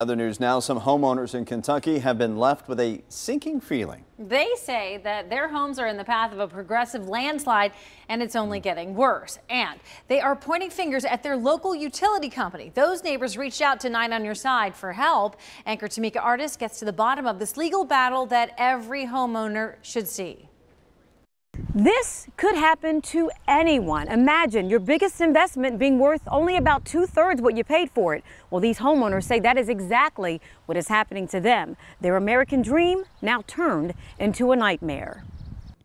Other news now, some homeowners in Kentucky have been left with a sinking feeling. They say that their homes are in the path of a progressive landslide and it's only getting worse. And they are pointing fingers at their local utility company. Those neighbors reached out to 9 on Your Side for help. Anchor Tamika Artist gets to the bottom of this legal battle that every homeowner should see. This could happen to anyone. Imagine your biggest investment being worth only about 2/3 what you paid for it. Well, these homeowners say that is exactly what is happening to them. Their American dream now turned into a nightmare.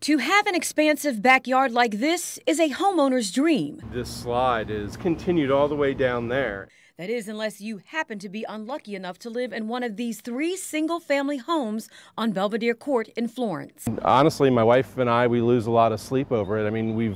To have an expansive backyard like this is a homeowner's dream. This slide is continued all the way down there. That is, unless you happen to be unlucky enough to live in one of these 3 single-family homes on Belvedere Court in Florence. Honestly, my wife and I, we lose a lot of sleep over it. I mean, we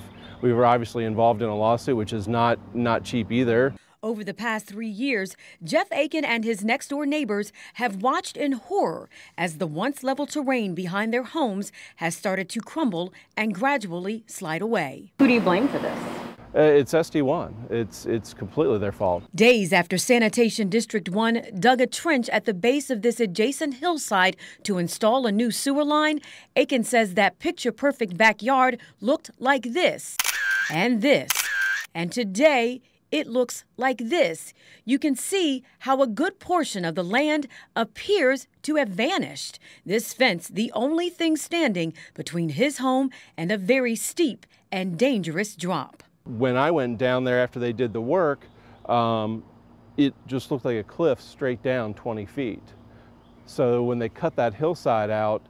were obviously involved in a lawsuit, which is not cheap either. Over the past 3 years, Jeff Aiken and his next-door neighbors have watched in horror as the once level terrain behind their homes has started to crumble and gradually slide away. Who do you blame for this? It's SD1. It's completely their fault. Days after Sanitation District 1 dug a trench at the base of this adjacent hillside to install a new sewer line, Aiken says that picture-perfect backyard looked like this and this. And today, it looks like this. You can see how a good portion of the land appears to have vanished. This fence, the only thing standing between his home and a very steep and dangerous drop. When I went down there after they did the work, it just looked like a cliff straight down 20 feet. So when they cut that hillside out,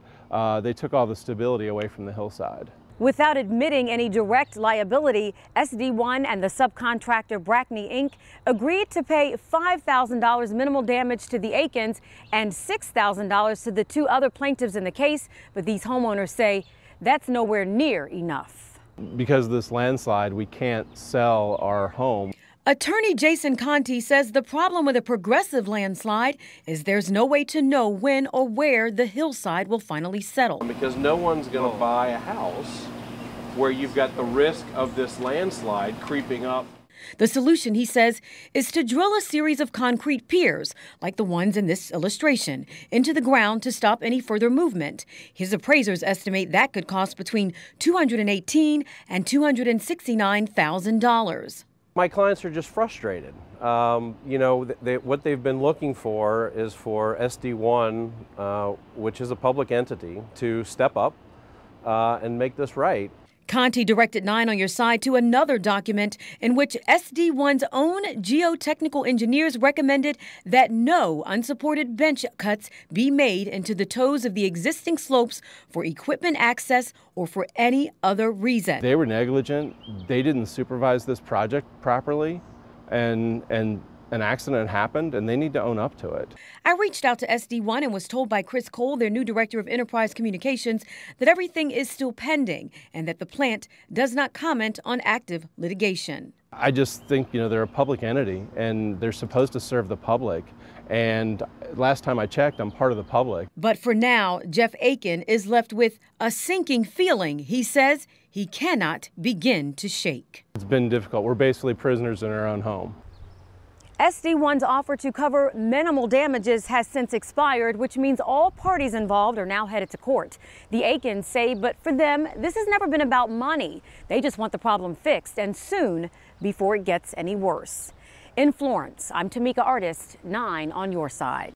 they took all the stability away from the hillside. Without admitting any direct liability, SD1 and the subcontractor Brackney Inc. agreed to pay $5,000 minimal damage to the Aikens and $6,000 to the 2 other plaintiffs in the case, but these homeowners say that's nowhere near enough. Because of this landslide, we can't sell our home. Attorney Jason Conti says the problem with a progressive landslide is there's no way to know when or where the hillside will finally settle. Because no one's going to buy a house where you've got the risk of this landslide creeping up. The solution, he says, is to drill a series of concrete piers, like the ones in this illustration, into the ground to stop any further movement. His appraisers estimate that could cost between $218,000 and $269,000. My clients are just frustrated. What they've been looking for is for SD1, which is a public entity, to step up and make this right. Conti directed 9 on Your Side to another document in which SD1's own geotechnical engineers recommended that no unsupported bench cuts be made into the toes of the existing slopes for equipment access or for any other reason. They were negligent. They didn't supervise this project properly, and an accident happened, and they need to own up to it. I reached out to SD1 and was told by Chris Cole, their new director of enterprise communications, that everything is still pending and that the plant does not comment on active litigation. I just think, they're a public entity and they're supposed to serve the public. And last time I checked, I'm part of the public. But for now, Jeff Aiken is left with a sinking feeling he says he cannot begin to shake. It's been difficult. We're basically prisoners in our own home. SD1's offer to cover minimal damages has since expired, which means all parties involved are now headed to court. The Aikens say, but for them, this has never been about money. They just want the problem fixed, and soon, before it gets any worse. In Florence, I'm Tamika Artist, 9 on Your Side.